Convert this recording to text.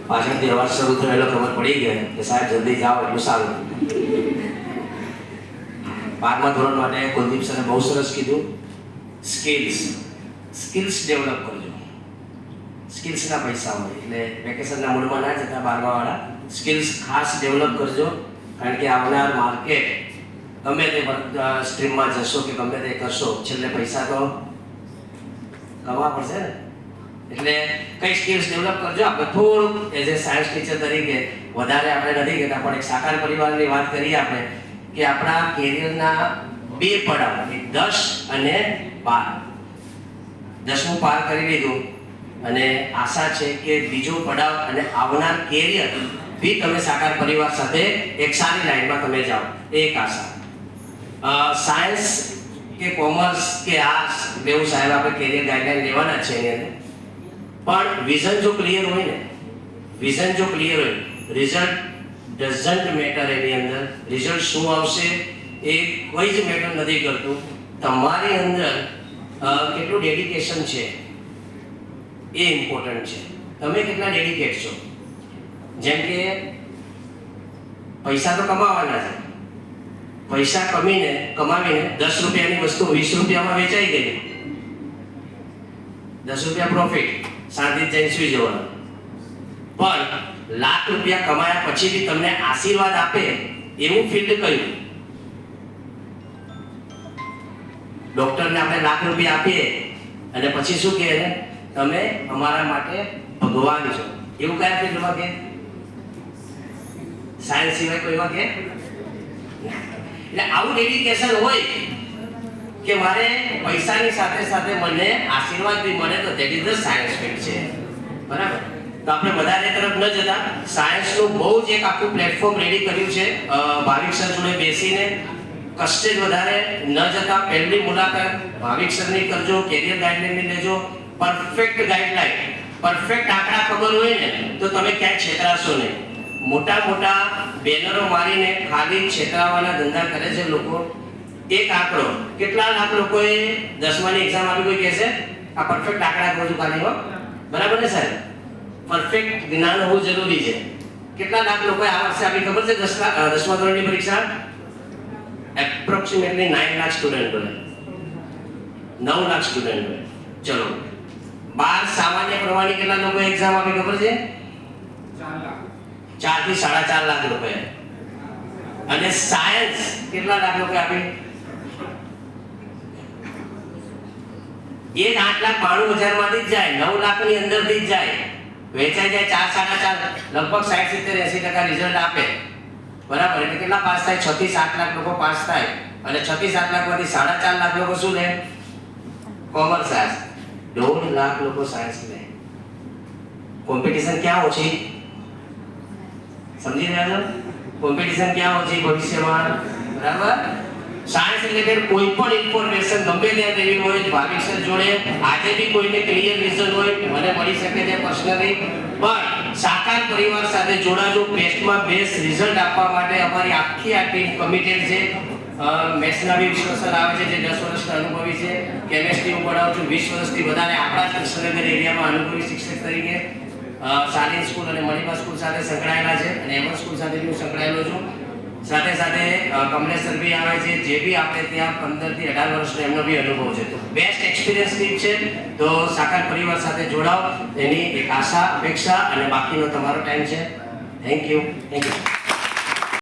પાછળથી અવાજ શરૂ થયેલો ખબર પડી ગઈ કે સાહેબ જલ્દી જાઓ એટલું સારું. 12મા ધોરણ માટે કુલદીપ સરે બહુ સરસ કીધું, સ્કિલ્સ ડેવલપ કરજો. સ્કિલ્સના પૈસા હોય એટલે વેકેશનના મૂડમાં ના જતા 12મા વાળા, સ્કિલ્સ ખાસ ડેવલપ કરજો. કારણ કે આવનાર માર્કેટ ગમે તે સ્ટ્રીમમાં જશો કે ગમે તે કરશો, છેલ્લે પૈસા તો કમાવા પડશે ને. એટલે કઈ સ્કિલ્સ ડેવલપ કરજો. આપણે થોડુંક એઝ એ સાયન્સ ટીચર તરીકે વધારે આપણે નથી કહેતા, પણ એક સાકાર પરિવારની વાત કરીએ આપણે કે આપણા કેરિયરના 2 પડાવ, 10 અને 12. 10મું પાર કરી લીધું અને આશા છે કે બીજો પડાવ અને આવનાર કેરિયર બી તમે સાકાર પરિવાર સાથે એક સારી લાઈનમાં તમે જાઓ, એક આશા. સાયન્સ કે કોમર્સ કે આર્ટ્સ બેઉ સાહેબ આપણે કેરિયર ગાઈડલાઈન લેવાના છે એની અંદર, પણ વિઝન જો ક્લિયર હોય ને, વિઝન જો ક્લિયર હોય, રિઝલ્ટ ડઝન્ટ મેટર. એની અંદર રિઝલ્ટ શું આવશે એ કોઈ જ મેટર નથી કરતું. તમારી અંદર કેટલું ડેડિકેશન છે એ ઇમ્પોર્ટન્ટ છે. તમે કેટલા ડેડિકેટ છો. જેમ કે પૈસા તો કમાવાના છે, પૈસા કમાવીને 10 રૂપિયાની વસ્તુ 20 રૂપિયામાં વેચાઈ ગઈ, 10 રૂપિયા પ્રોફિટ, શાંતિ જઈને સુઈ જવાનું. પણ લાખ રૂપિયા કમાયા પછી બી તમને આશીર્વાદ આપે એવું ફિલ્ડ કયું? ડોક્ટરને આપણે લાખ રૂપિયા આપીએ અને પછી શું કહે, તમે અમારા માટે ભગવાન છો, એવું કયા ફિલ્ડમાં કહે? સાયન્સ સિવાય કોઈમાં કહે? એટલે આવું ડેડિકેશન હોય કે મારે પૈસાની સાથે સાથે મને આશીર્વાદ બી મળે, તો that is the science field છે. બરાબર? તો આપણે વધારે તરફ ન જતા સાયન્સનું બહુ જ એક આખું પ્લેટફોર્મ રેડી કર્યું છે. ભાવિક સર જોડે બેસીને કષ્ટે જ વધારે ન જતા પહેલી મુલાકાત ભાવિક સરની કરજો, કેરિયર ગાઈડલાઈનની લેજો. પરફેક્ટ ગાઈડલાઈન, પરફેક્ટ આંકડા ખબર હોય ને તો તમે ક્યાંય છેતરાશો નહીં. મોટા મોટા બેનરો મારીને ખાલી છેતરાવાના ધંધા કરે છે લોકો. એક આંકડો, કેટલા લાખ લોકોએ 10માની એક્ઝામ આપી, કોઈ કહેશે આ પરફેક્ટ આંકડા કહું છું ખાલી, હો બરાબર ને સાહેબ? પરફેક્ટ જ્ઞાન હોવું જરૂરી છે. કેટલા લાખ લોકોએ આ વર્ષે આપી ખબર છે? 10મા ધોરણની પરીક્ષા એપ્રોક્સિમેટલી 9 લાખ સ્ટુડન્ટ હોય, 9 લાખ સ્ટુડન્ટ હોય. ચલો 12 સામાન્ય પ્રમાણે કેટલા લોકોએ એક્ઝામ આપી ખબર છે? 4 થી 4.5 લાખ લોકોએ. અને સાયન્સ કેટલા લાખ લોકોએ આપી? 1,92,000 માંથી જ જાય, 9 લાખની અંદરથી જ જાય, વેચાઈ જાય 4-4.5, લગભગ 60-70-80% રિઝલ્ટ આપે. બરાબર? એટલે કેટલા પાસ થાય? 6 થી 7 લાખ લોકો પાસ થાય. અને 6 થી 7 લાખમાંથી 4.5 લાખ લોકો શું લે? Commerce science. 1.5 લાખ લોકો સાયન્સ લે. કોમ્પિટિશન ક્યાં ઓછી? સમજી રહ્યા છો? કોમ્પિટિશન ક્યાં ઓછી ભવિષ્યમાં? બરાબર? સાયન્સ રિલેટેડ કોઈ પણ ઇન્ફોર્મેશન ગમે ત્યાં દેવી હોય, ભાવિક સર જોડે આજે બી કોઈને ક્લિયર વિઝન હોય મને મળી શકે છે પર્સનલી. પણ સાકાર પરિવાર સાથે જોડાજો. બેસ્ટમાં બેસ્ટ રિઝલ્ટ આપવા માટે અમારી આખી આ ટીમ કમિટેડ છે. મેથ્સના બી વિશ્વ સર આવે છે જે 10 વર્ષના અનુભવી છે. કેમેસ્ટ્રી હું ભણાવું છું 20 વર્ષથી વધારે આપણા જ કૃષ્ણનગર એરિયામાં અનુભવી શિક્ષક તરીકે. સાલિન સ્કૂલ અને મણિપા સ્કૂલ સાથે સંકળાયેલા છે અને એમએસ સ્કૂલ સાથે બી હું સંકળાયેલો છું. સાથે સાથે કમલેશ સર બી આવે છે, જે બી આપણે ત્યાં 15 થી 18 વર્ષનો એમનો બી અનુભવ છે. તો બેસ્ટ એક્સપિરિયન્સ ટીમ છે. તો સાકાર પરિવાર સાથે જોડાઓ એની એક આશા, અપેક્ષા અને બાકીનો તમારો ટાઈમ છે. Thank you.